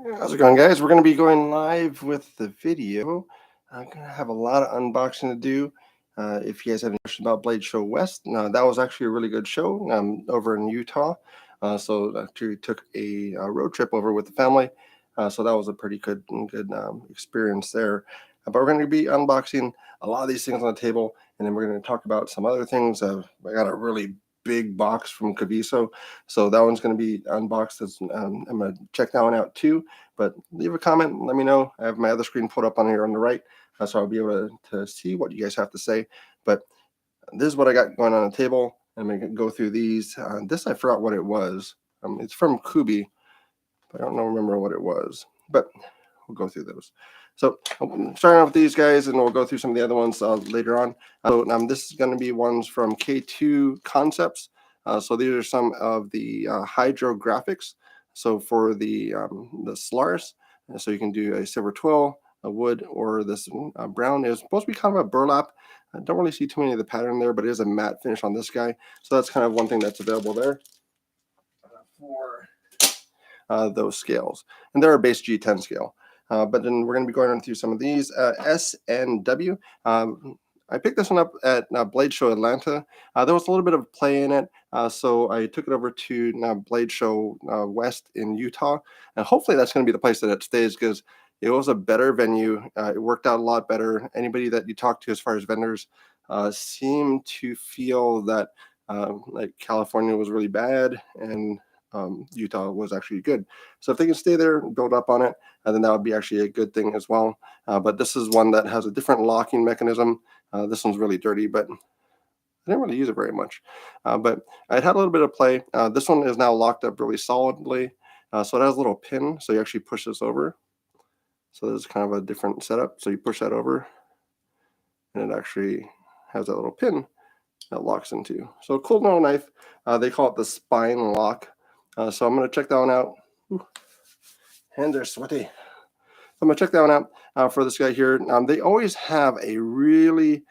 How's it going, guys? We're going to be going live with the video. I'm going to have a lot of unboxing to do. If you guys have any questions about Blade Show West, that was actually a really good show over in Utah. So actually took a road trip over with the family. So that was a pretty good experience there. But we're going to be unboxing a lot of these things on the table, and then we're going to talk about some other things. I got a really big box from Kaviso, so that one's going to be unboxed. I'm going to check that one out too. But leave a comment and let me know. I have my other screen pulled up on here on the right, so I'll be able to see what you guys have to say. But this is what I got going on the table. I'm going to go through these. This I forgot what it was. It's from Kubey, but I don't remember what it was. But we'll go through those. So starting off with these guys, and we'll go through some of the other ones later on. So this is going to be ones from K2 Concepts. So these are some of the hydrographics. So for the Solaris, so you can do a silver twill, a wood, or this brown. It's supposed to be kind of a burlap. I don't really see too many of the pattern there, but it is a matte finish on this guy. So that's kind of one thing that's available there for those scales. And they're a base G10 scale. But then we're going to be going on through some of these. S and W. I picked this one up at Blade Show Atlanta. There was a little bit of play in it, so I took it over to Blade Show West in Utah, and hopefully that's going to be the place that it stays, because it was a better venue. It worked out a lot better. Anybody that you talk to as far as vendors seemed to feel that like California was really bad and Utah was actually good. So if they can stay there and build up on it, then that would be actually a good thing as well. But this is one that has a different locking mechanism. This one's really dirty, but I didn't really use it very much. But it had a little bit of play. This one is now locked up really solidly. So it has a little pin, so you actually push this over. So this is kind of a different setup. So you push that over, and it actually has that little pin that locks into. So cool little knife. They call it the spine lock. So I'm going to check that one out. Ooh, hands are sweaty. I'm going to check that one out for this guy here. They always have a really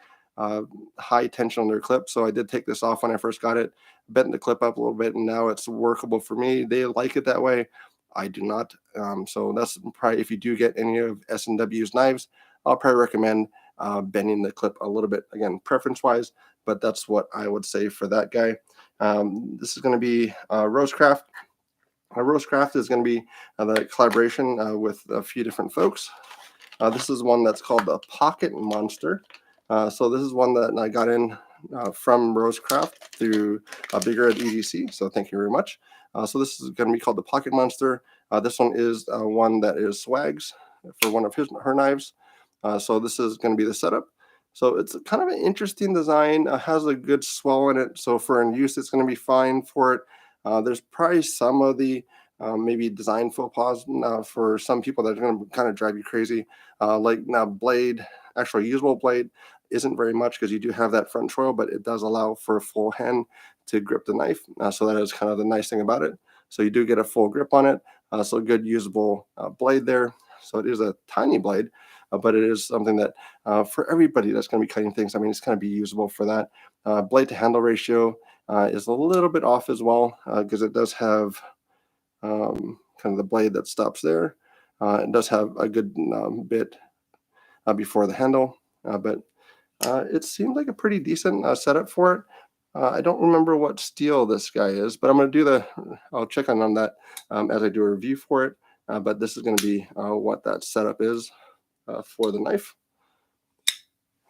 high tension on their clip. So I did take this off when I first got it, bent the clip up a little bit, and now it's workable for me. They like it that way. I do not. So that's probably, if you do get any of S&W's knives, I'll probably recommend bending the clip a little bit, again, preference-wise, but that's what I would say for that guy. This is going to be Rosecraft. Rosecraft is going to be the collaboration with a few different folks. This is one that's called the Pocket Monster. So this is one that I got in from Rosecraft through Bigger at EDC. So thank you very much. So this is going to be called the Pocket Monster. This one is one that is Swags for one of her knives. So this is going to be the setup. So it's kind of an interesting design. Has a good swell in it. So for in use, it's going to be fine for it. There's probably some of the maybe design faux pas for some people that are going to kind of drive you crazy. Like now, blade, actual usable blade, isn't very much, because you do have that front choil, but it does allow for a full hand to grip the knife. So that is kind of the nice thing about it. So you do get a full grip on it. So good usable blade there. So it is a tiny blade, but it is something that for everybody that's going to be cutting things, I mean, it's going to be usable for that. Blade to handle ratio is a little bit off as well, because it does have kind of the blade that stops there. It does have a good bit before the handle, but it seemed like a pretty decent setup for it. I don't remember what steel this guy is, but I'm going to do I'll check on that as I do a review for it. But this is going to be what that setup is for the knife.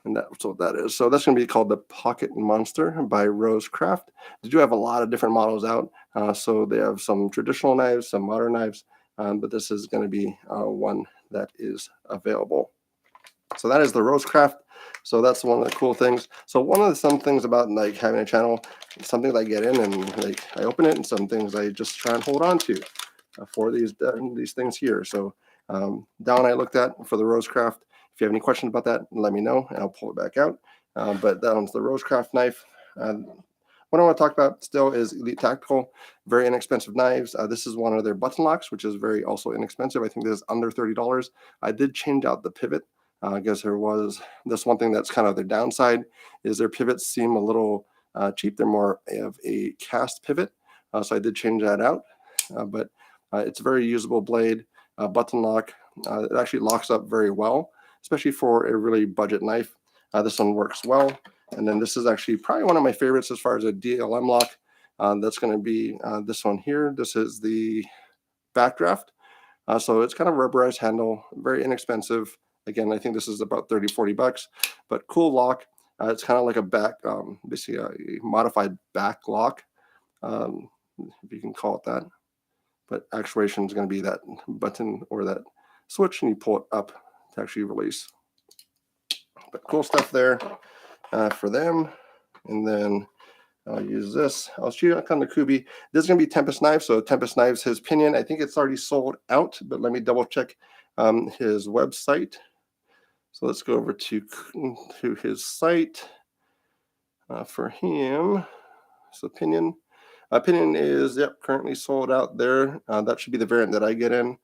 And that's what that is. So that's going to be called the Pocket Monster by Rosecraft. They do have a lot of different models out. So they have some traditional knives, some modern knives, but this is going to be one that is available. So that is the Rosecraft. So that's one of the cool things. So one of some things about like having a channel, some things I get in and like I open it, and some things I just try and hold on to for these things here. So down I looked at for the Rosecraft. If you have any questions about that, let me know and I'll pull it back out. But that one's the Rosecraft knife. What I want to talk about still is Elite Tactical, very inexpensive knives. This is one of their button locks, which is very also inexpensive. I think this is under $30. I did change out the pivot. I guess there was this one thing that's kind of their downside is their pivots seem a little cheap. They're more of a cast pivot. So I did change that out, but it's a very usable blade. button lock. It actually locks up very well, especially for a really budget knife. This one works well. And then this is actually probably one of my favorites as far as a DLM lock. That's going to be this one here. This is the Backdraft. So it's kind of rubberized handle, very inexpensive. Again, I think this is about 30, 40 bucks, but cool lock. It's kind of like a back, basically a modified back lock, if you can call it that. But actuation is going to be that button or that switch, and you pull it up to actually release. But cool stuff there for them. And then I'll use this. I'll shoot it on the Kubey. This is going to be Tempest Knife. So Tempest Knife's his pinion. I think it's already sold out, but let me double check his website. So let's go over to his site for him. So pinion. Pinion is, yep, currently sold out there. That should be the variant that I get in.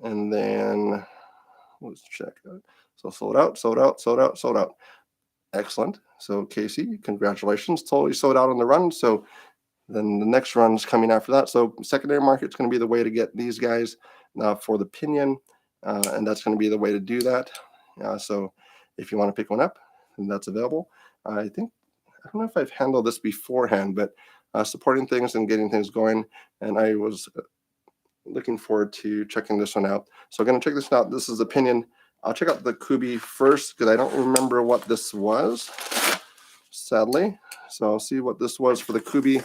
And then let's check. So sold out, sold out, sold out, sold out. Excellent. So Casey, congratulations. Totally sold out on the run. So then the next run is coming after that. So secondary market is going to be the way to get these guys for the pinion. And that's going to be the way to do that. So if you want to pick one up, then that's available. I don't know if I've handled this beforehand, but supporting things and getting things going. And I was looking forward to checking this one out. So I'm going to check this out. This is the pinion. I'll check out the Kubey first because I don't remember what this was, sadly. So I'll see what this was for the Kubey,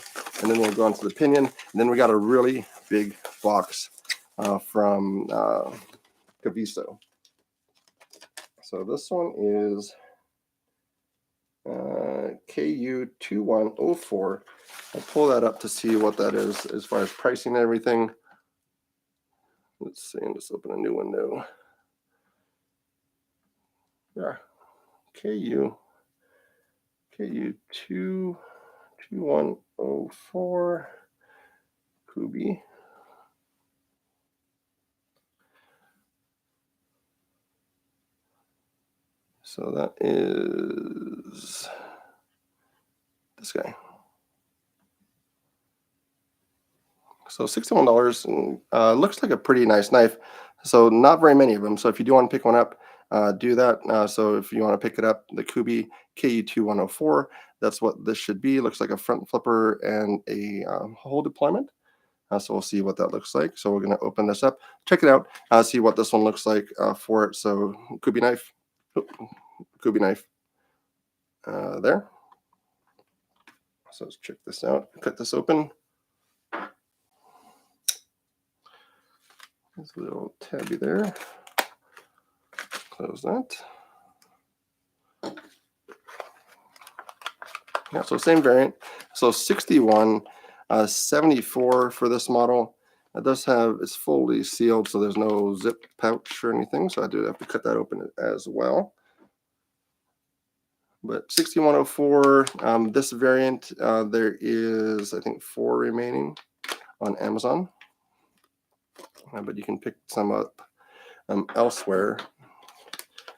and then we'll go on to the pinion. And then we got a really big box from Kaviso. So this one is KU2104. I'll pull that up to see what that is as far as pricing and everything. Let's see, and just open a new window. Yeah, KU2104 Kubey. So that is this guy. So $61, and looks like a pretty nice knife. So not very many of them. So if you do want to pick one up, do that. So if you want to pick it up, the Kubey KU2104, that's what this should be. It looks like a front flipper and a hole deployment. So we'll see what that looks like. So we're going to open this up, check it out, see what this one looks like for it. So Kubi Knife, Kubi Knife there. So let's check this out. Cut this open. There's a little tabby there. Close that. Yeah, so same variant. So 61, 74 for this model. It does have, it's fully sealed, so there's no zip pouch or anything. So I do have to cut that open as well. But 6104, this variant, there is, I think, 4 remaining on Amazon. But you can pick some up elsewhere.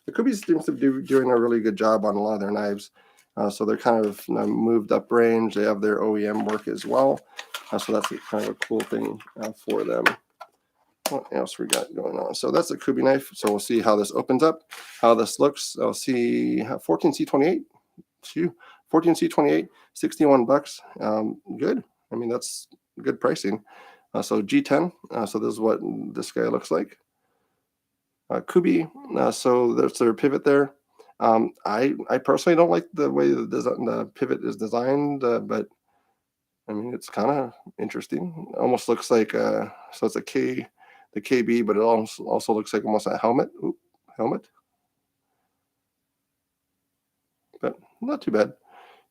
The Kubey seems to be doing a really good job on a lot of their knives. So they're kind of moved up range. They have their OEM work as well. So that's kind of a cool thing for them. What else we got going on? So that's a Kubi knife. So we'll see how this opens up, how this looks. I'll see 14C28. 14C28, 61 bucks. Good. I mean, that's good pricing. So G10. So this is what this guy looks like. Kubey. So there's their pivot there. I personally don't like the way the pivot is designed, but I mean, it's kind of interesting. It almost looks like so it's the KB, but it also looks like almost a helmet. Oop, helmet. But not too bad.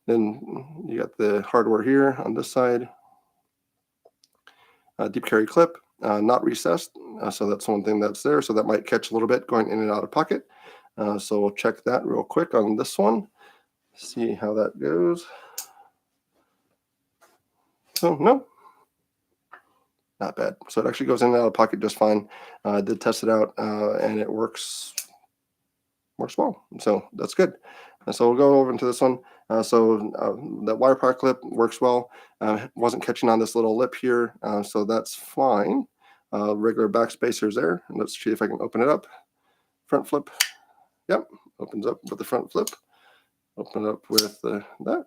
Then you got the hardware here on this side. Deep carry clip, not recessed. So that's one thing that's there. So that might catch a little bit going in and out of pocket. So we'll check that real quick on this one. See how that goes. So no, not bad. So it actually goes in and out of pocket just fine. I did test it out and it works well. So that's good. So we'll go over into this one. That wire power clip works well. Wasn't catching on this little lip here, so that's fine. regular backspacers there. And let's see if I can open it up. Front flip. Yep, opens up with the front flip. Open it up with that.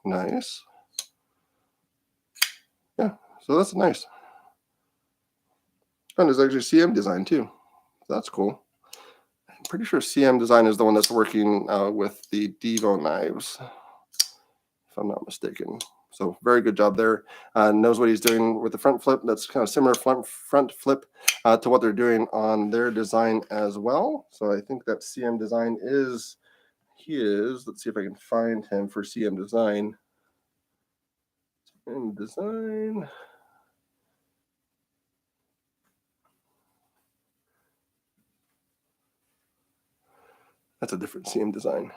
Nice. Yeah, so that's nice. And there's actually CM design too. That's cool. I'm pretty sure CM design is the one that's working with the Devo knives, if I'm not mistaken. So very good job there. Knows what he's doing with the front flip. That's kind of similar front flip to what they're doing on their design as well. So I think that CM design is his. Let's see if I can find him for CM design. CM design. That's a different CM design.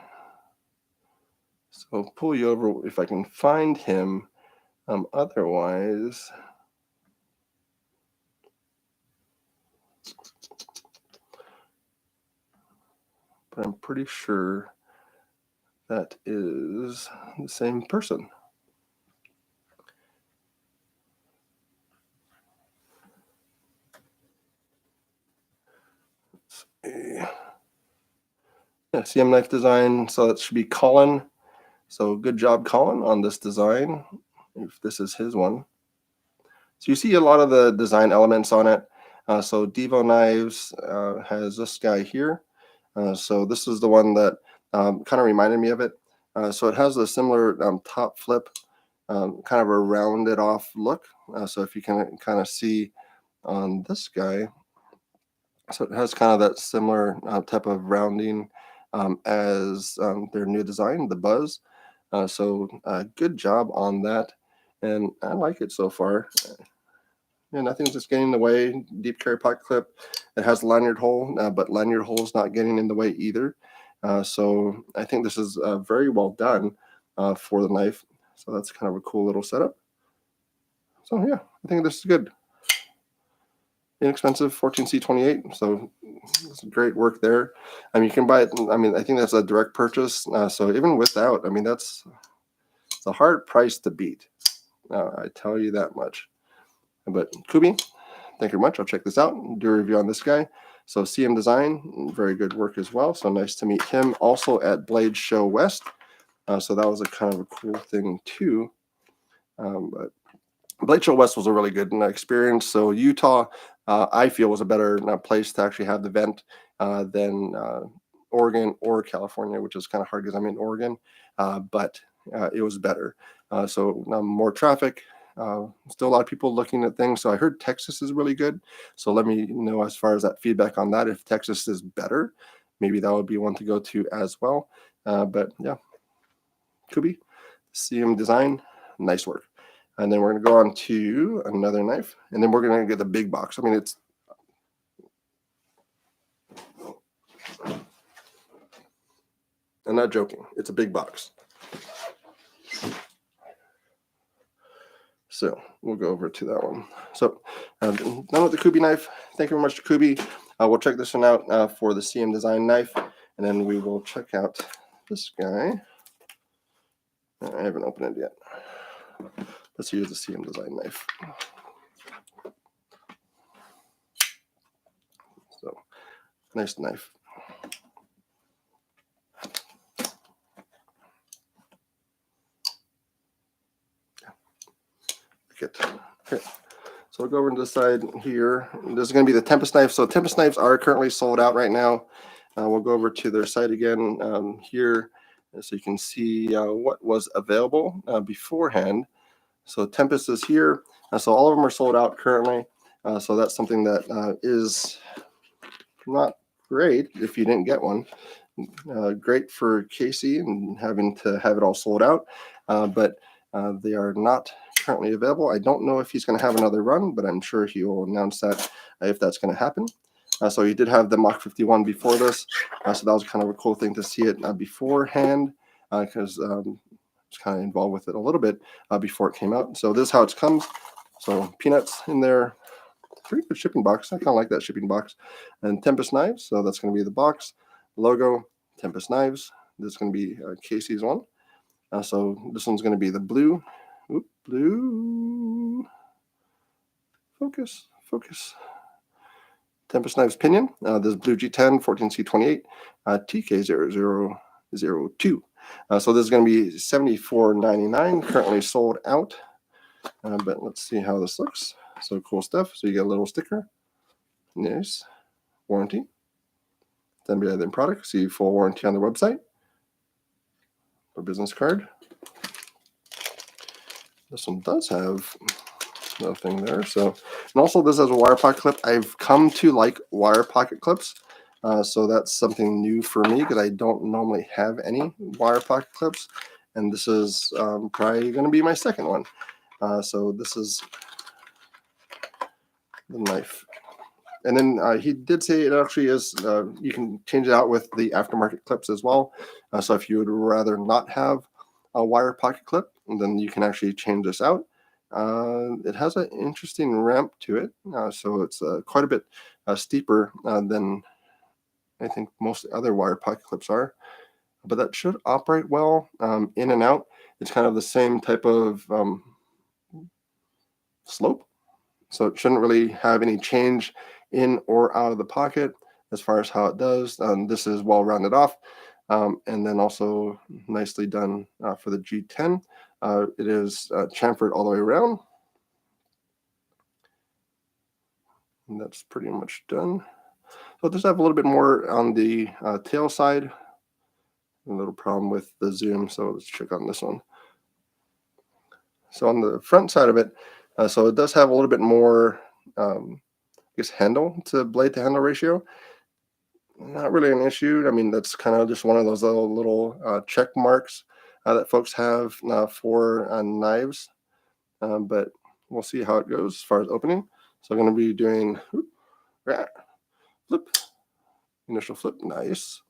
So I'll pull you over if I can find him. Otherwise, but I'm pretty sure that is the same person. Let's see. Yeah, CM knife design. So that should be Colin. So good job, Colin, on this design. If this is his one. So you see a lot of the design elements on it. So Devo Knives has this guy here. So this is the one that kind of reminded me of it. So it has a similar top flip, kind of a rounded off look. So if you can kind of see on this guy, so it has kind of that similar type of rounding as their new design, the Buzz. So good job on that. And I like it so far. Yeah, nothing's just getting in the way. Deep carry pocket clip. It has a lanyard hole, but lanyard hole is not getting in the way either. So I think this is very well done for the knife. So that's kind of a cool little setup. So yeah, I think this is good. Inexpensive, 14C28. So it's great work there. I mean, you can buy it. I mean, I think that's a direct purchase. So even without, I mean, it's a hard price to beat. I tell you that much. But Kubi, thank you very much. I'll check this out and do a review on this guy. So CM Design, very good work as well. So nice to meet him also at Blade Show West. So that was a kind of a cool thing too. But Blade Show West was a really good experience. So Utah, I feel, was a better place to actually have the event than Oregon or California, which is kind of hard because I'm in Oregon. But it was better. So more traffic. Still a lot of people looking at things. So I heard Texas is really good. So let me know as far as that feedback on that. If Texas is better, maybe that would be one to go to as well. But yeah, Kubi, CM Design, nice work. And then we're going to go on to another knife. And then we're going to get the big box. I mean, it's I'm not joking. It's a big box. So we'll go over to that one. So done with the Kubi knife. Thank you very much to Kubi. We'll check this one out for the CM Design knife. And then we will check out this guy. I haven't opened it yet. Let's use the CM Design knife. So nice knife. Okay. So we'll go over to the side here. This is going to be the Tempest knife. So Tempest knives are currently sold out right now. We'll go over to their site again here so you can see what was available beforehand. So Tempest is here. So all of them are sold out currently. So that's something that is not great if you didn't get one. Great for Casey and having to have it all sold out, but they are not currently available. I don't know if he's going to have another run, but I'm sure he will announce that if that's going to happen. So he did have the Mach 51 before this, so that was kind of a cool thing to see it beforehand because I was kind of involved with it a little bit before it came out. So this is how it comes. So peanuts in there. Pretty good shipping box. I kind of like that shipping box. And Tempest knives. So that's going to be the box. Logo, Tempest knives. This is going to be Casey's one. So this one's going to be the blue. Oop, blue. Focus. Tempest Knife's pinion. This blue G10 14C28 TK0002. So this is going to be $74.99, currently sold out. But let's see how this looks. So cool stuff. So you get a little sticker. Nice. Warranty. Then better than product. See full warranty on the website. A business card. This one does have nothing there. So, and also this has a wire pocket clip. I've come to like wire pocket clips. So that's something new for me because I don't normally have any wire pocket clips. And this is probably going to be my second one. So this is the knife. And then he did say it actually is, you can change it out with the aftermarket clips as well. So if you would rather not have a wire pocket clip, then you can actually change this out. It has an interesting ramp to it. So it's quite a bit steeper than I think most other wire pocket clips are. But that should operate well in and out. It's kind of the same type of slope. So it shouldn't really have any change in or out of the pocket as far as how it does. This is well rounded off. And then also nicely done for the G10. It is chamfered all the way around. And that's pretty much done. So just have a little bit more on the tail side. A little problem with the zoom, so let's check on this one. So on the front side of it, so it does have a little bit more, I guess, handle to blade to handle ratio. Not really an issue. I mean, that's kind of just one of those little check marks that folks have for knives. But we'll see how it goes as far as opening. So I'm going to be doing flip, initial flip, nice.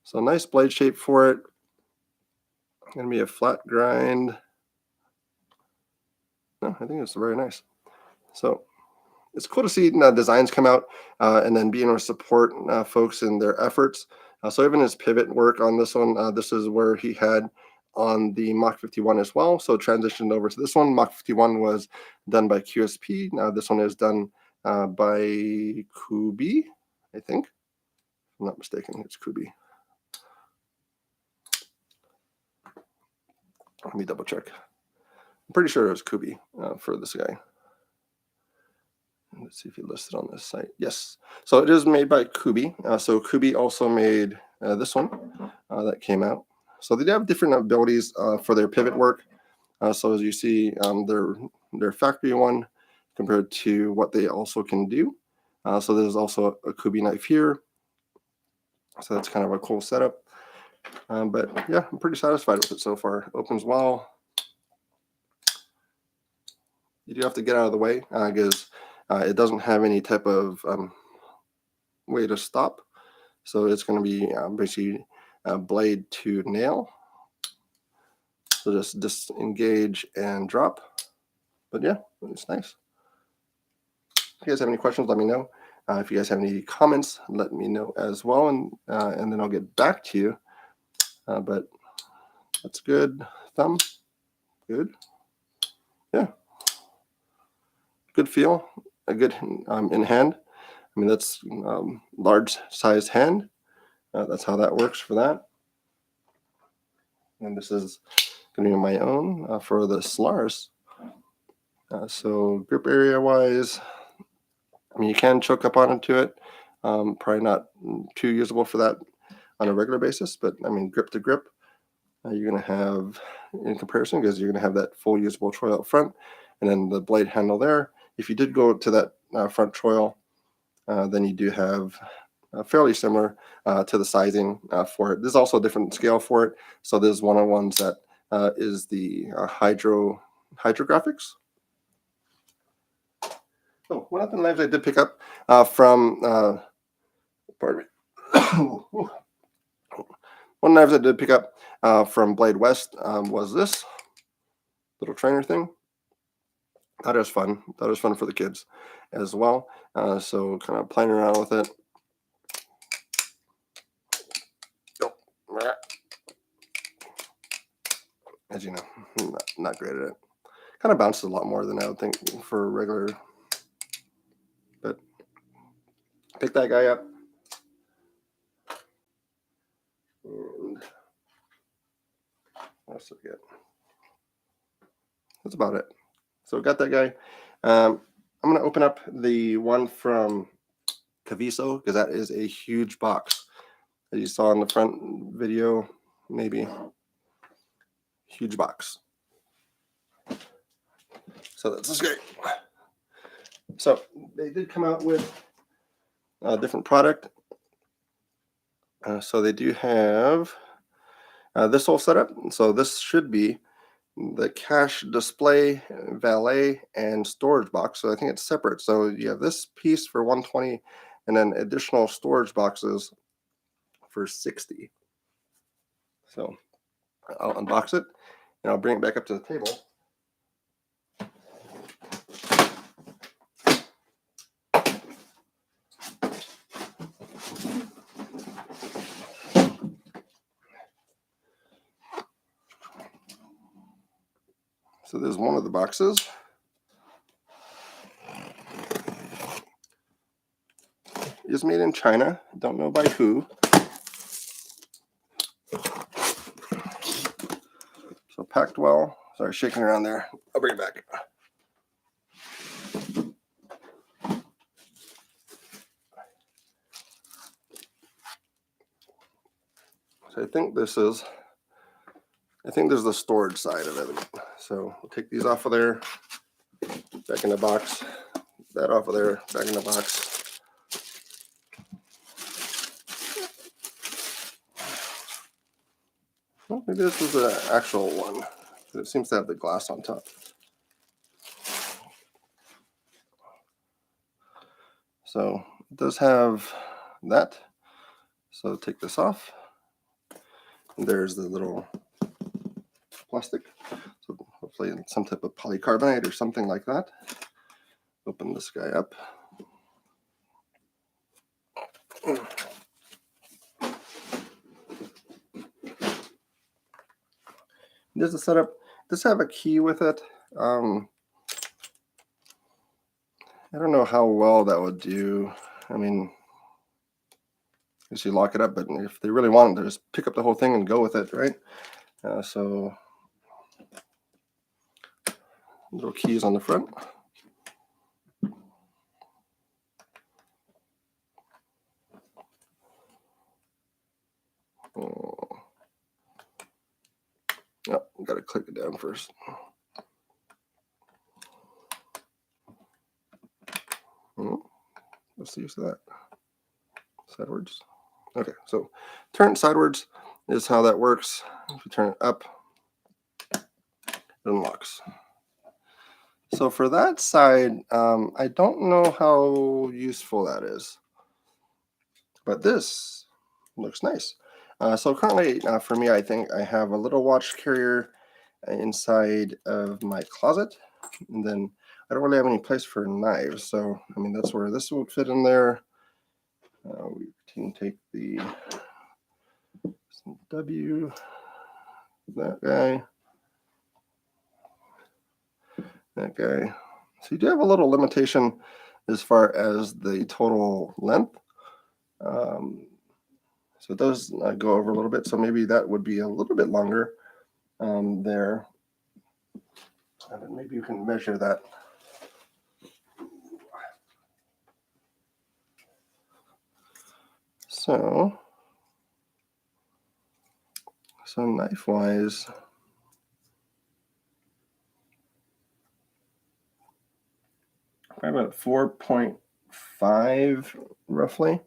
So nice blade shape for it. Going to be a flat grind. No, I think it's very nice. So it's cool to see designs come out and then being able to support folks in their efforts. So even his pivot work on this one, this is where he had on the Mach 51 as well. So transitioned over to this one. Mach 51 was done by QSP. Now this one is done by Kubey, I think. If I'm not mistaken, it's Kubey. Let me double check. I'm pretty sure it was Kubey for this guy. Let's see if he listed on this site. Yes. So it is made by Kubi. So Kubi also made this one that came out. So they do have different abilities for their pivot work. So as you see, their factory one compared to what they also can do. So there's also a Kubi knife here. So that's kind of a cool setup. But yeah, I'm pretty satisfied with it so far. Opens well. You do have to get out of the way because it doesn't have any type of way to stop. So it's going to be basically blade to nail. So just disengage and drop. But yeah, it's nice. If you guys have any questions, let me know. If you guys have any comments, let me know as well. And then I'll get back to you. But that's good. Thumb. Good. Yeah. Good feel. A good in hand. I mean, that's large size hand. That's how that works for that. And this is going to be my own for the Solaris. So grip area wise, I mean, you can choke up onto it. Probably not too usable for that on a regular basis, but I mean, grip to grip, you're going to have in comparison because you're going to have that full usable choil up front and then the blade handle there. If you did go to that front choil, then you do have fairly similar to the sizing for it. There's also a different scale for it. So there's one of the ones that is the hydrographics. Oh, one of the knives I did pick up from, pardon me. One of the knives I did pick up from Blade West was this little trainer thing. That is fun. That is fun for the kids as well. So kind of playing around with it. As you know, not great at it. Kind of bounces a lot more than I would think for regular. But pick that guy up. And what else did I get? That's about it. So got that guy. I'm going to open up the one from Kaviso because that is a huge box. As you saw in the front video, maybe. Huge box. So that's just great. So they did come out with a different product. So they do have this whole setup. So this should be the cash display, valet, and storage box. So I think it's separate. So you have this piece for 120 and then additional storage boxes for 60. So I'll unbox it and I'll bring it back up to the table. So there's one of the boxes. It is made in China. Don't know by who. So packed well. Sorry, shaking around there. I'll bring it back. So I think there's the storage side of it. So we'll take these off of there, back in the box. That off of there, back in the box. Well, maybe this is the actual one. It seems to have the glass on top. So it does have that. So take this off. And there's the little plastic. So hopefully some type of polycarbonate or something like that. Open this guy up. There's a setup. Does have a key with it. I don't know how well that would do. I mean, I guess you lock it up, but if they really want to just pick up the whole thing and go with it, right? So little keys on the front. Oh, got to click it down first. What's the use of that? Sidewards. Okay, so turn it sidewards is how that works. If you turn it up, it unlocks. So for that side, I don't know how useful that is, but this looks nice. So currently, for me, I think I have a little watch carrier inside of my closet, and then I don't really have any place for knives. So I mean, that's where this would fit in there. We can take the W, that guy. So you do have a little limitation as far as the total length. So it does go over a little bit. So maybe that would be a little bit longer there. And then maybe you can measure that. So knife-wise, probably about 4.5 roughly.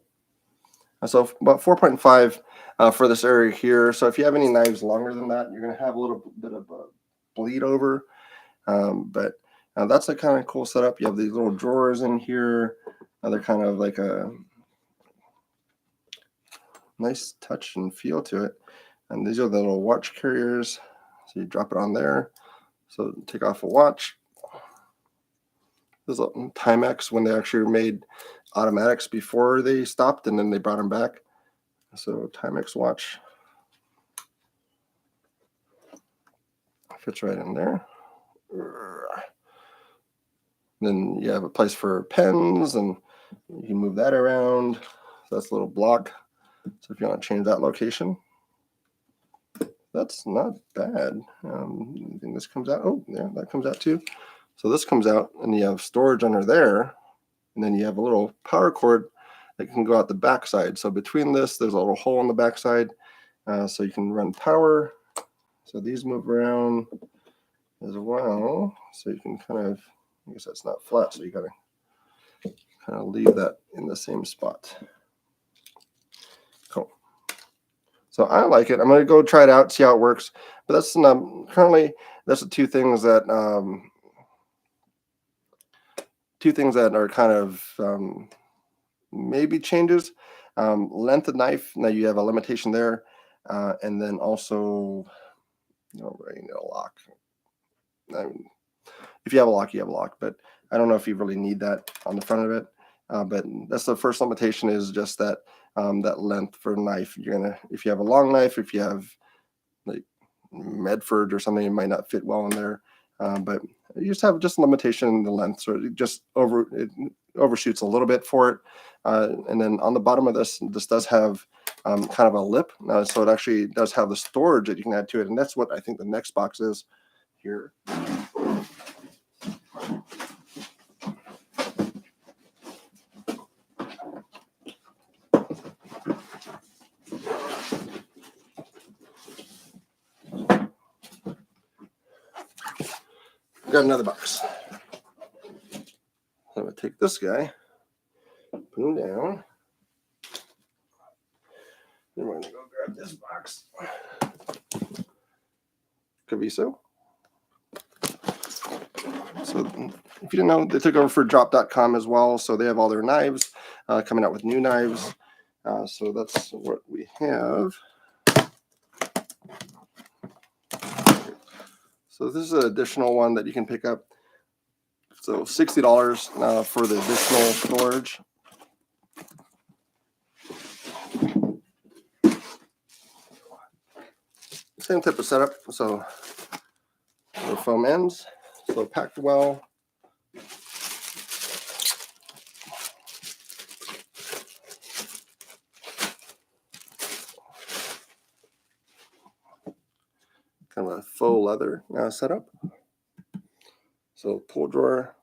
So about 4.5 for this area here. So if you have any knives longer than that, you're going to have a little bit of a bleed over. But that's a kind of cool setup. You have these little drawers in here. They're kind of like a nice touch and feel to it. And these are the little watch carriers. So you drop it on there. So take off a watch. There's a Timex when they actually made automatics before they stopped and then they brought them back. So Timex watch fits right in there. Then you have a place for pens and You can move that around. That's a little block. So if you want to change that location, that's not bad. I think this comes out. Oh, yeah, that comes out too. So this comes out, and you have storage under there, and then you have a little power cord that can go out the backside. So between this, there's a little hole on the backside, so you can run power. So these move around as well. So you can kind of, I guess that's not flat, so you gotta kind of leave that in the same spot. Cool. So I like it. I'm gonna go try it out, see how it works. But that's currently that's the two things that are kind of maybe changes. Length of knife. Now you have a limitation there, and then also, you need a lock. I mean, if you have a lock, you have a lock, but I don't know if you really need that on the front of it. But that's the first limitation, is just that that length for knife. If you have a long knife, if you have like Medford or something, it might not fit well in there. But you just have a limitation in the length, so it overshoots a little bit for it. And then on the bottom of this does have kind of a lip, so it actually does have the storage that you can add to it, and that's what I think the next box is here. Got another box. I'm going to take this guy, put him down. Then we're going to go grab this box. Kaviso. So if you didn't know, they took over for drop.com as well. So they have all their knives, coming out with new knives. So that's what we have. So this is an additional one that you can pick up. So $60 for the additional storage. Same type of setup. So the foam ends, so packed well. Kind of a faux leather setup. So pull drawer,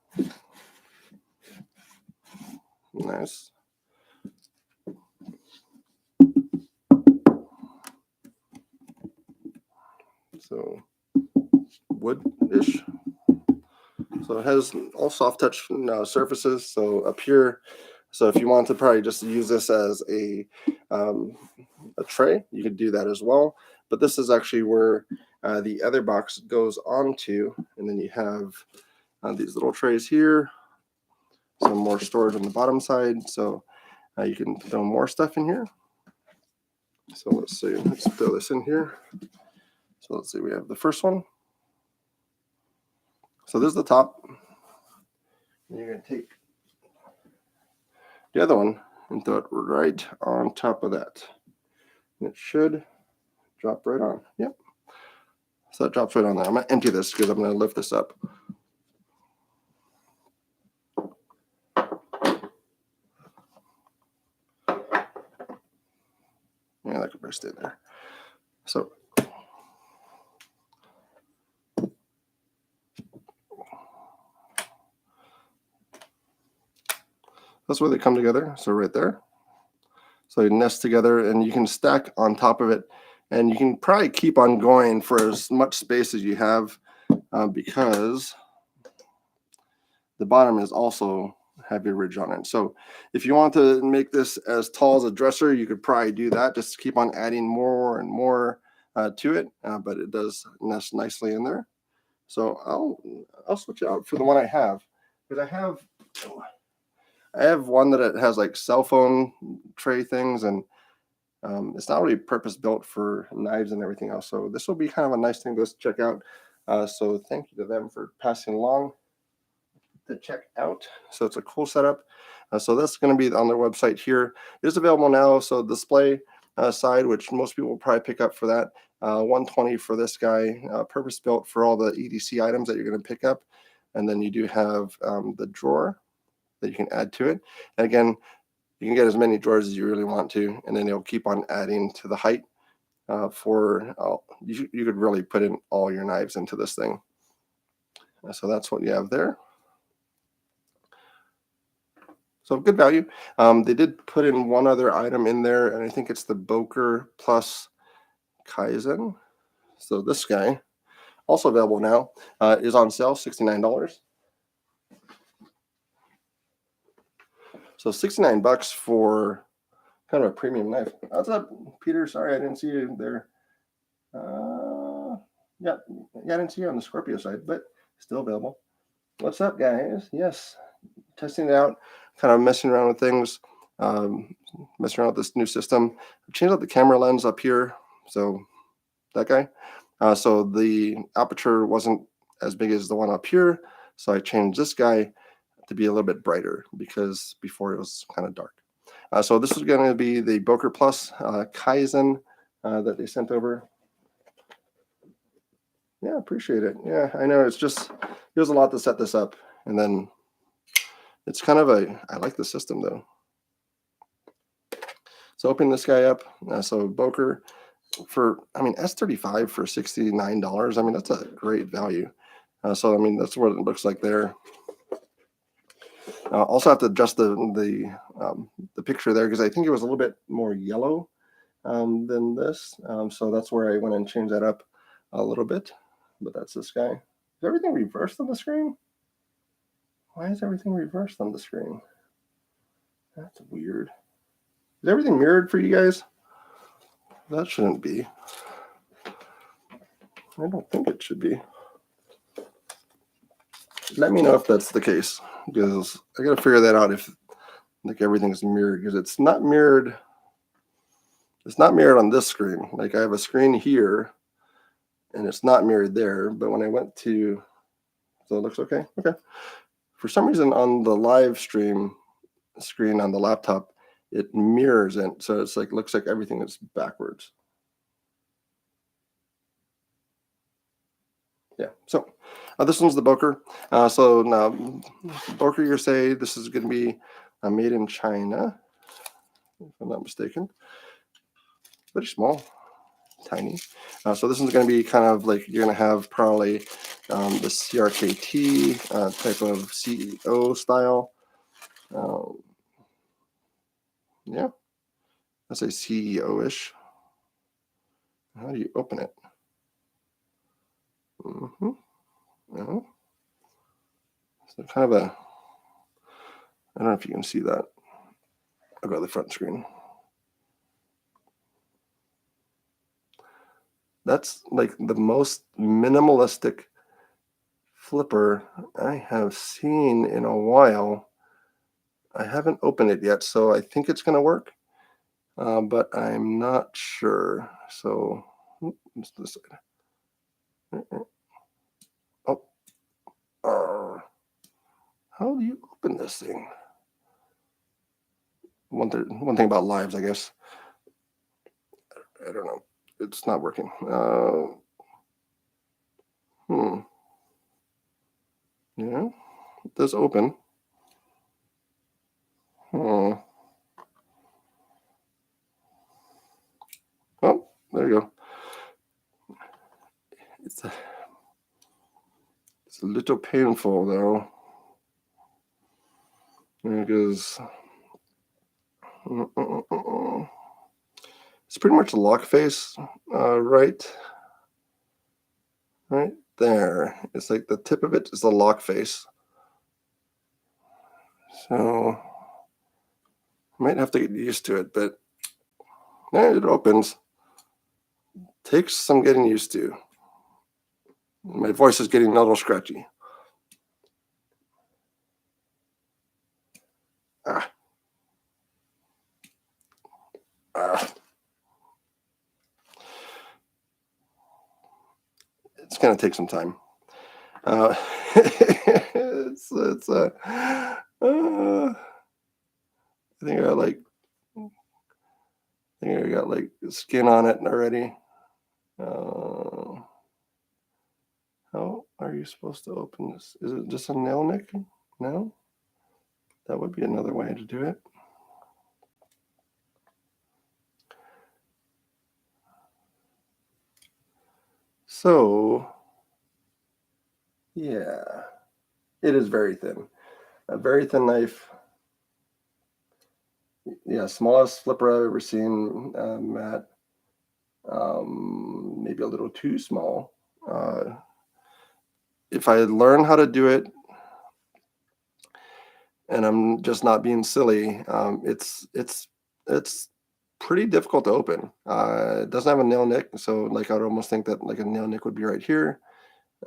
nice. So wood-ish. So it has all soft touch surfaces. So up here, so if you want to probably just use this as a tray, you could do that as well. But this is actually where the other box goes onto, and then you have these little trays here, some more storage on the bottom side, so you can throw more stuff in here. So let's see, let's throw this in here. So let's see, we have the first one. So this is the top. And you're going to take the other one and throw it right on top of that. And it should drop right on. Yep. So that drops right on there. I'm going to empty this because I'm going to lift this up. Yeah, that could probably stay there. So that's where they come together. So right there. So they nest together, and you can stack on top of it, and you can probably keep on going for as much space as you have, because the bottom is also heavy ridge on it. So if you want to make this as tall as a dresser, you could probably do that. Just keep on adding more and more to it, but it does nest nicely in there. So I'll switch out for the one I have, because I have one that it has like cell phone tray things, and it's not really purpose built for knives and everything else. So this will be kind of a nice thing to check out. So thank you to them for passing along to check out. So it's a cool setup. So that's going to be on their website here. It is available now. So display side, which most people will probably pick up for that. $120 for this guy, purpose built for all the EDC items that you're going to pick up. And then you do have the drawer. that you can add to it. And again, you can get as many drawers as you really want to, and then it'll keep on adding to the height. You could really put in all your knives into this thing. So that's what you have there. So good value. They did put in one other item in there, and I think it's the Boker Plus Kaizen. So this guy, also available now, is on sale, $69. So $69 for kind of a premium knife. What's up, Peter? Sorry, I didn't see you there. Yeah, I didn't see you on the Scorpio side, but still available. What's up, guys? Yes, testing it out, kind of messing around with things, messing around with this new system. I've changed out the camera lens up here, so that guy. So the aperture wasn't as big as the one up here, so I changed this guy to be a little bit brighter because before it was kind of dark. So this is going to be the Boker Plus Kaizen that they sent over. Yeah, appreciate it. Yeah, I know it was a lot to set this up, and then it's kind of I like the system though. So opening this guy up, so Boker for, S35 for $69. I mean, that's a great value. So I mean, that's what it looks like there. Also have to adjust the picture there because I think it was a little bit more yellow than this. So that's where I went and changed that up a little bit. But that's this guy. Is everything reversed on the screen? Why is everything reversed on the screen? That's weird. Is everything mirrored for you guys? That shouldn't be. I don't think it should be. Let me know if that's the case, because I got to figure that out if like everything's mirrored, because it's not mirrored. It's not mirrored on this screen. Like I have a screen here, and it's not mirrored there. But when I went to, so it looks okay. Okay. For some reason on the live stream screen on the laptop, it mirrors it, so it's like looks like everything is backwards. Yeah. So this one's the Boker. So now Boker, you say this is going to be made in China, if I'm not mistaken. Very small, tiny. So this is going to be kind of like you're going to have probably the CRKT type of CEO style. Yeah, I say CEO-ish. How do you open it? No. So kind of I don't know if you can see that. I'll go to the front screen. That's like the most minimalistic flipper I have seen in a while. I haven't opened it yet, so I think it's going to work, but I'm not sure. So, what's this side? Oh, how do you open this thing? One thing about lives, I guess. I don't know. It's not working. Yeah, it does open. Oh, there you go. It's a little painful though, because it's pretty much a lock face, right there. It's like the tip of it is the lock face. So I might have to get used to it, but it opens. Takes some getting used to. My voice is getting a little scratchy. It's going to take some time. I think I got like skin on it already. How are you supposed to open this? Is it just a nail nick? No? That would be another way to do it. So, yeah, it is very thin. A very thin knife. Yeah, smallest flipper I've ever seen, Matt. Maybe a little too small. If I learn how to do it, and I'm just not being silly, it's pretty difficult to open. It doesn't have a nail nick, so like I would almost think that like a nail nick would be right here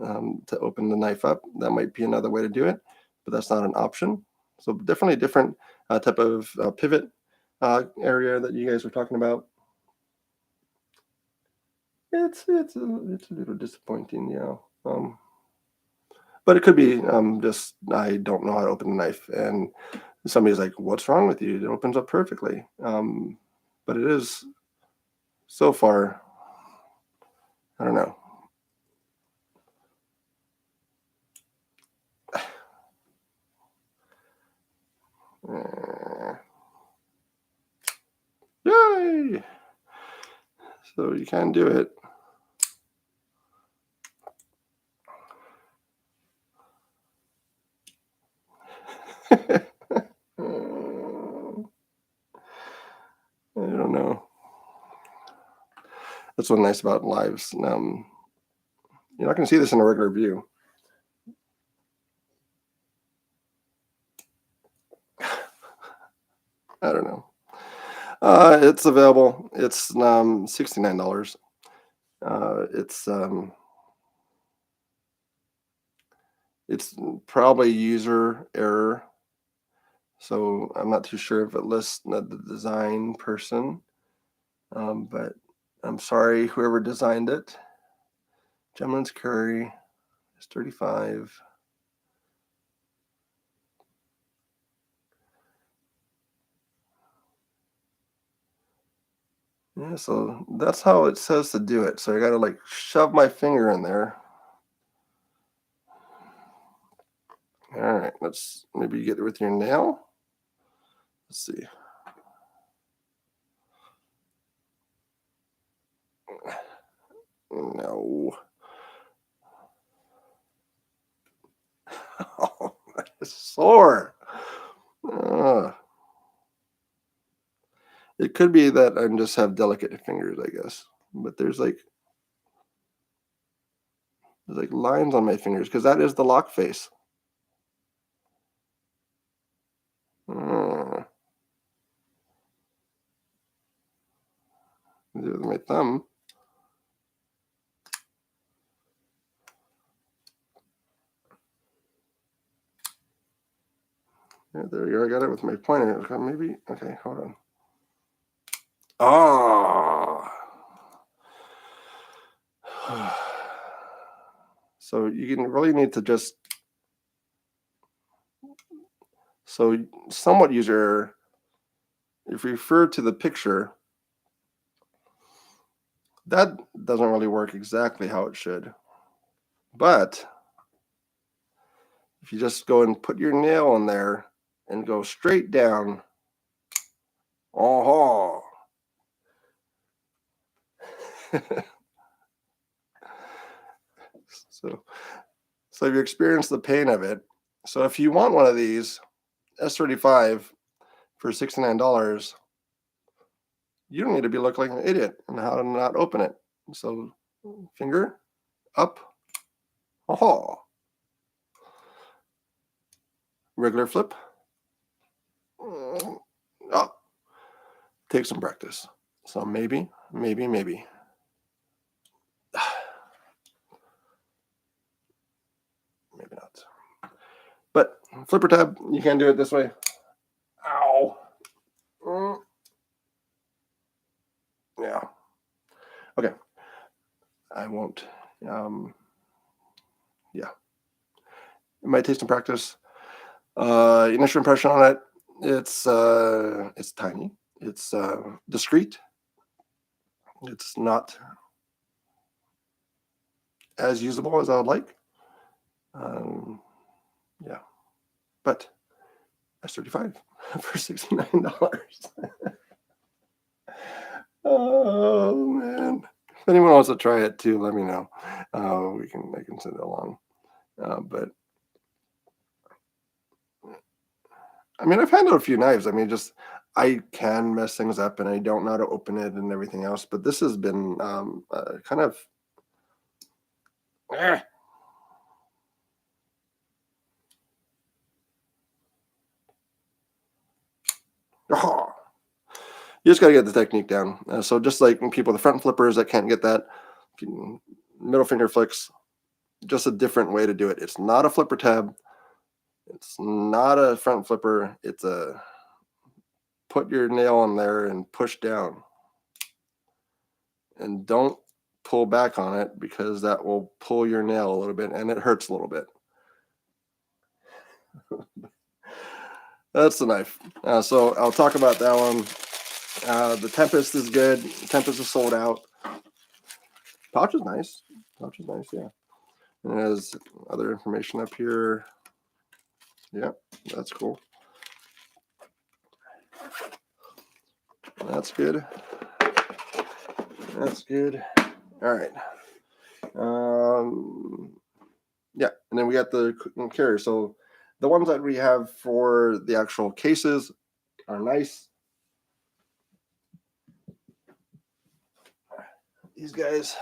to open the knife up. That might be another way to do it, but that's not an option. So definitely a different type of pivot area that you guys were talking about. It's a little disappointing, yeah. But it could be just I don't know how to open the knife, and somebody's like, "What's wrong with you? It opens up perfectly." But it is so far. I don't know. Yay! So you can do it. I don't know. That's what's nice about lives. You're not going to see this in a regular view. I don't know. It's available. It's $69. It's probably user error, so I'm not too sure if it lists the design person. But I'm sorry, whoever designed it. Gentleman's Curry is 35. Yeah, so that's how it says to do it. So I gotta like shove my finger in there. All right, let's maybe get it with your nail. Let's see. No. Oh, it's sore. It could be that I just have delicate fingers, I guess. But there's like lines on my fingers because that is the lock face. Uh, with my thumb. Yeah, there you go. I got it with my pointer. Okay, maybe. Okay, hold on. Oh. So you can really need to just somewhat use your if you refer to the picture, that doesn't really work exactly how it should. But if you just go and put your nail in there and go straight down, oh. So you experience the pain of it. So if you want one of these S35 for $69, you don't need to be looking like an idiot on how to not open it. So finger up, oh, regular flip. Oh, take some practice. So maybe. Maybe not. But flipper tab, you can do it this way. Ow. Yeah. Okay. I won't. Yeah. It might take some practice. Initial impression on it. It's tiny. It's discreet. It's not as usable as I would like. Yeah, but S35 for $69. Oh man! If anyone wants to try it too, let me know. I can send it along. But I mean, I've handled a few knives. I mean, just I can mess things up, and I don't know how to open it and everything else. But this has been kind of. Oh, you just got to get the technique down. So just like people, the front flippers that can't get that, middle finger flicks, just a different way to do it. It's not a flipper tab. It's not a front flipper. It's a put your nail in there and push down. And don't pull back on it because that will pull your nail a little bit and it hurts a little bit. That's the knife. So I'll talk about that one. The Tempest is good. Tempest is sold out. Pouch is nice. Pouch is nice, yeah. And it has other information up here. Yeah, that's cool. That's good. That's good. All right. Yeah, and then we got the carrier. So the ones that we have for the actual cases are nice. These guys.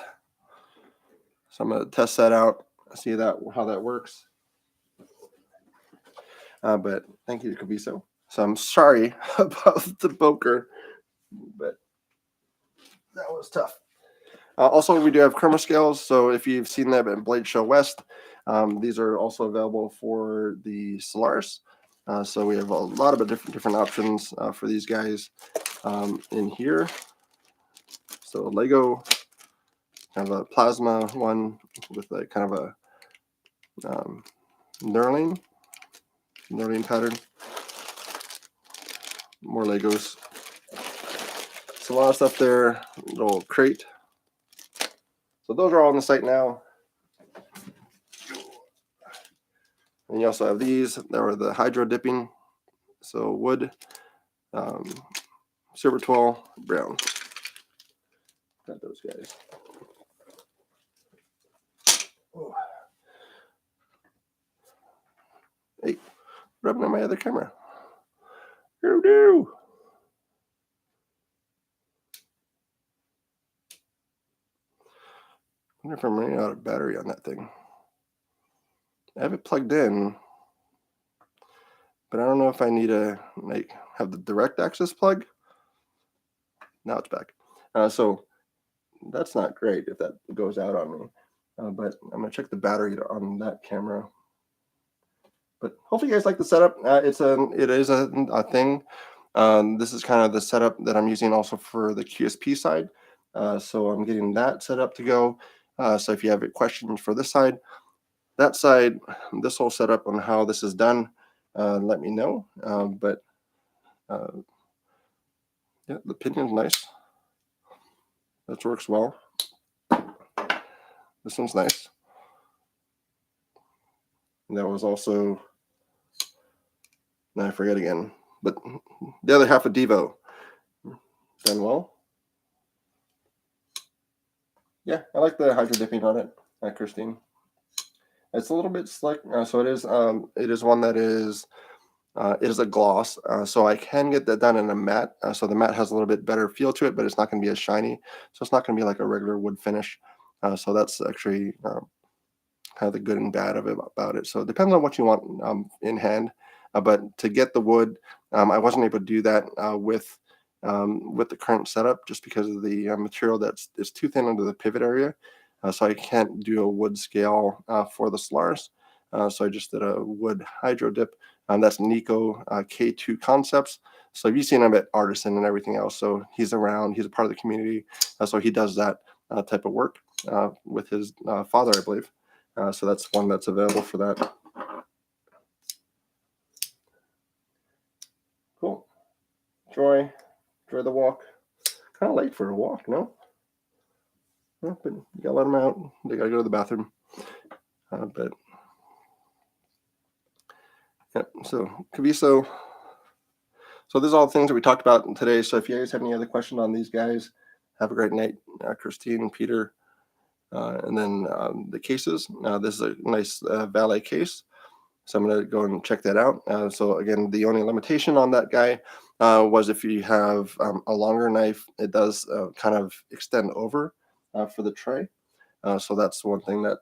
So I'm going to test that out, see how that works. But thank you to Kaviso. So I'm sorry about the poker, but that was tough. Also, we do have Chroma Scales. So if you've seen them at Blade Show West, these are also available for the Solaris. So we have a lot of different options for these guys in here. So Lego, kind of a plasma one with a kind of a knurling pattern. More Legos. So a lot of stuff there. Little crate. So those are all on the site now. And you also have these. That were the hydro dipping. So wood, silver twirl, brown. Got those guys. Oh. Hey, rubbing on my other camera. Do. I wonder if I'm running out of battery on that thing. I have it plugged in, but I don't know if I need to have the direct access plug. Now it's back. So that's not great if that goes out on me. But I'm gonna check the battery on that camera. But hopefully you guys like the setup. It is a thing. This is kind of the setup that I'm using also for the QSP side. So I'm getting that set up to go. So if you have questions for this side, that side, this whole setup on how this is done, let me know. Yeah, the pinion's nice. That works well. This one's nice. And that was also, now I forget again, but the other half of Devo, done well. Yeah, I like the hydro dipping on it, Christine. It's a little bit slick, so it is one that is, it is a gloss, so I can get that done in a matte. So the matte has a little bit better feel to it, but it's not going to be as shiny. So it's not going to be like a regular wood finish. So that's actually kind of the good and bad of it about it. So it depends on what you want in hand. But to get the wood, I wasn't able to do that with the current setup just because of the material is too thin under the pivot area. So I can't do a wood scale for the Solaris. So I just did a wood hydro dip. That's Nico K2 Concepts. So you've seen him at Artisan and everything else. So he's around. He's a part of the community. So he does that type of work with his father, I believe. So that's one that's available for that. Cool. Enjoy the walk. Kind of late for a walk, no? Yeah, but you gotta let them out. They gotta go to the bathroom. But yeah, so Kaviso So these are all the things that we talked about today. So if you guys have any other questions on these guys, have a great night, Christine, Peter, and then the cases. This is a nice valet case. So I'm going to go and check that out. So again, the only limitation on that guy was if you have a longer knife, it does kind of extend over for the tray. So that's one thing that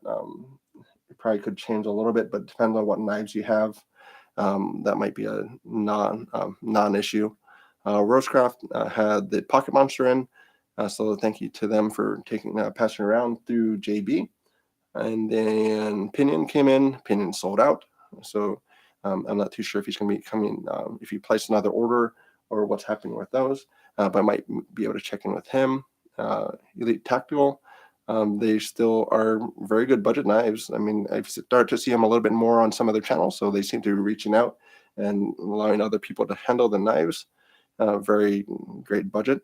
probably could change a little bit, but depends on what knives you have. That might be a non-issue. Rosecraft had the Pocket Monster in, so thank you to them for passing around through JB. And then Pinion came in. Pinion sold out, so I'm not too sure if he's going to be coming. If he placed another order or what's happening with those, but I might be able to check in with him. Elite Tactical. They still are very good budget knives. I mean, I've started to see them a little bit more on some other channels, so they seem to be reaching out and allowing other people to handle the knives. Very great budget.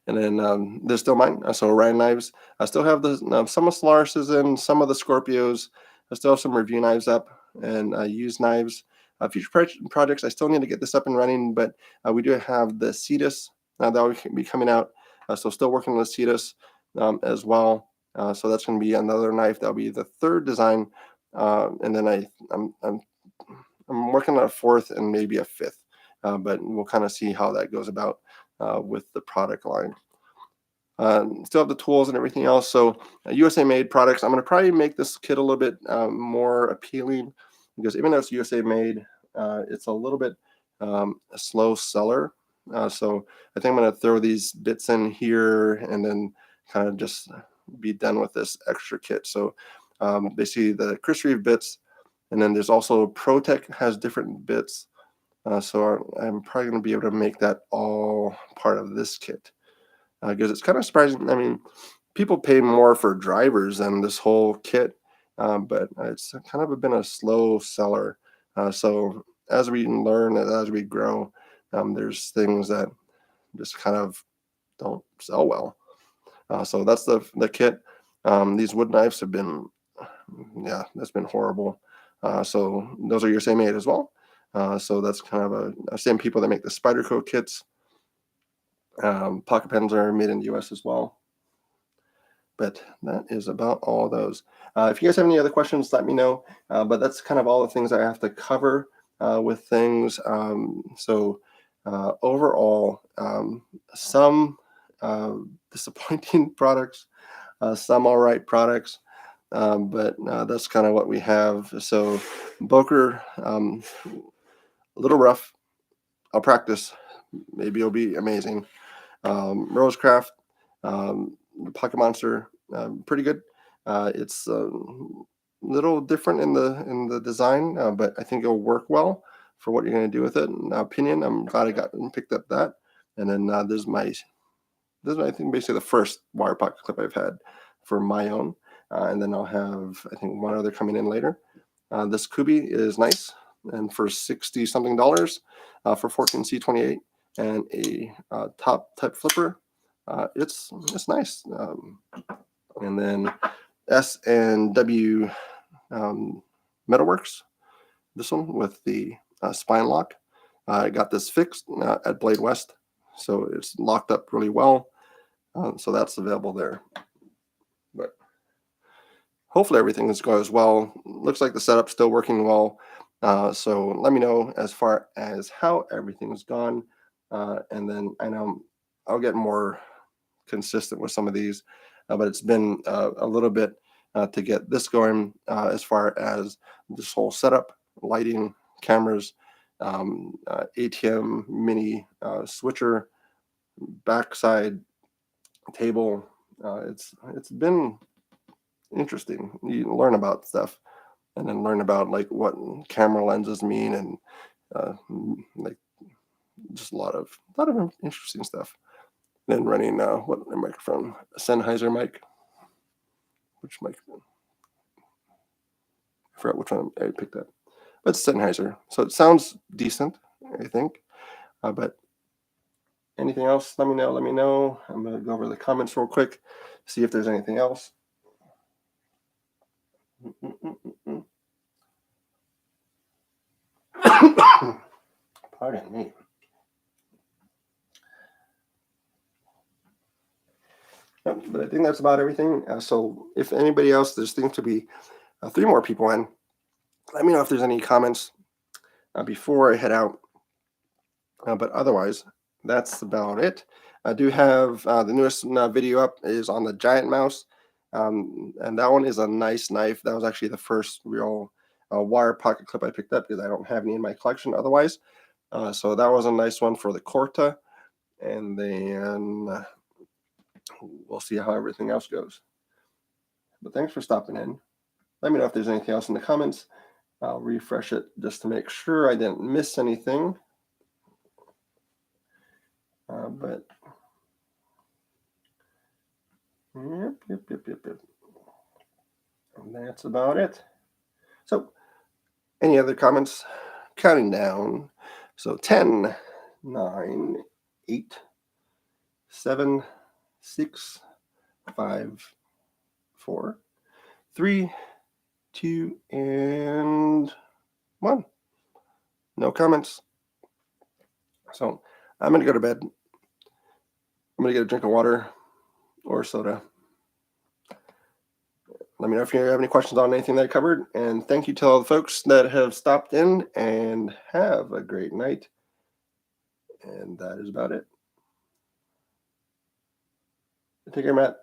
And then there's still mine. So Orion knives. I still have the some of Solaris's and some of the Scorpios. I still have some review knives up and used knives. Future projects, I still need to get this up and running, but we do have the Cetus that will be coming out. So still working on the Cetus as well. So that's going to be another knife. That'll be the third design, and then I'm working on a fourth and maybe a fifth, but we'll kind of see how that goes about with the product line. Still have the tools and everything else. So USA made products. I'm going to probably make this kit a little bit more appealing because even though it's USA made, it's a little bit a slow seller. So I think I'm going to throw these bits in here and then kind of just be done with this extra kit. So basically the Chris Reeve bits, and then there's also ProTech has different bits. So I'm probably going to be able to make that all part of this kit. Because it's kind of surprising. I mean, people pay more for drivers than this whole kit, but it's kind of been a slow seller. So as we learn and as we grow, there's things that just kind of don't sell well. So that's the kit. These wood knives have been, yeah, that's been horrible. So those are USA made as well. So that's kind of a same people that make the Spyderco kits. Pocket pens are made in the US as well. But that is about all of those. If you guys have any other questions, let me know. But that's kind of all the things I have to cover with things. So overall, some disappointing products, some all right products, but that's kind of what we have. So Boker, a little rough. I'll practice. Maybe it'll be amazing. Rosecraft, the Pocket Monster, pretty good. It's a little different in the design, but I think it'll work well for what you're going to do with it. Now, Pinion, I'm glad I got and picked up that. And then this is I think basically the first wire pocket clip I've had for my own. And then I'll have I think one other coming in later. This Kubey is nice, and for $60 something for 14C28 and a top type flipper, it's nice. And then S&W Metalworks, this one with the spine lock. I got this fixed at Blade West, so it's locked up really well. So that's available there. But hopefully everything goes well. Looks like the setup's still working well. So let me know as far as how everything's gone. And then I know I'll get more consistent with some of these, but it's been a little bit to get this going as far as this whole setup, lighting, cameras, ATM mini switcher, backside table. It's been interesting. You learn about stuff and then learn about like what camera lenses mean and like just a lot of interesting stuff. Then running what a microphone, a Sennheiser mic. Which mic? I forgot which one I picked up, but it's Sennheiser, so it sounds decent, I think. But anything else? Let me know. Let me know. I'm gonna go over the comments real quick, see if there's anything else. Pardon me. Yep, but I think that's about everything. So if anybody else, there seems to be 3 more people in. Let me know if there's any comments before I head out. But otherwise, that's about it. I do have the newest video up is on the giant mouse. And that one is a nice knife. That was actually the first real wire pocket clip I picked up because I don't have any in my collection otherwise. So that was a nice one for the Corta. And then we'll see how everything else goes. But thanks for stopping in. Let me know if there's anything else in the comments. I'll refresh it just to make sure I didn't miss anything. But yep. And that's about it. So, any other comments? Counting down. So 10, 9, 8, 7, 6, 5, 4, 3, 2, and 1. No comments. So I'm going to go to bed. I'm going to get a drink of water or soda. Let me know if you have any questions on anything that I covered. And thank you to all the folks that have stopped in, and have a great night. And that is about it. Take care, Matt.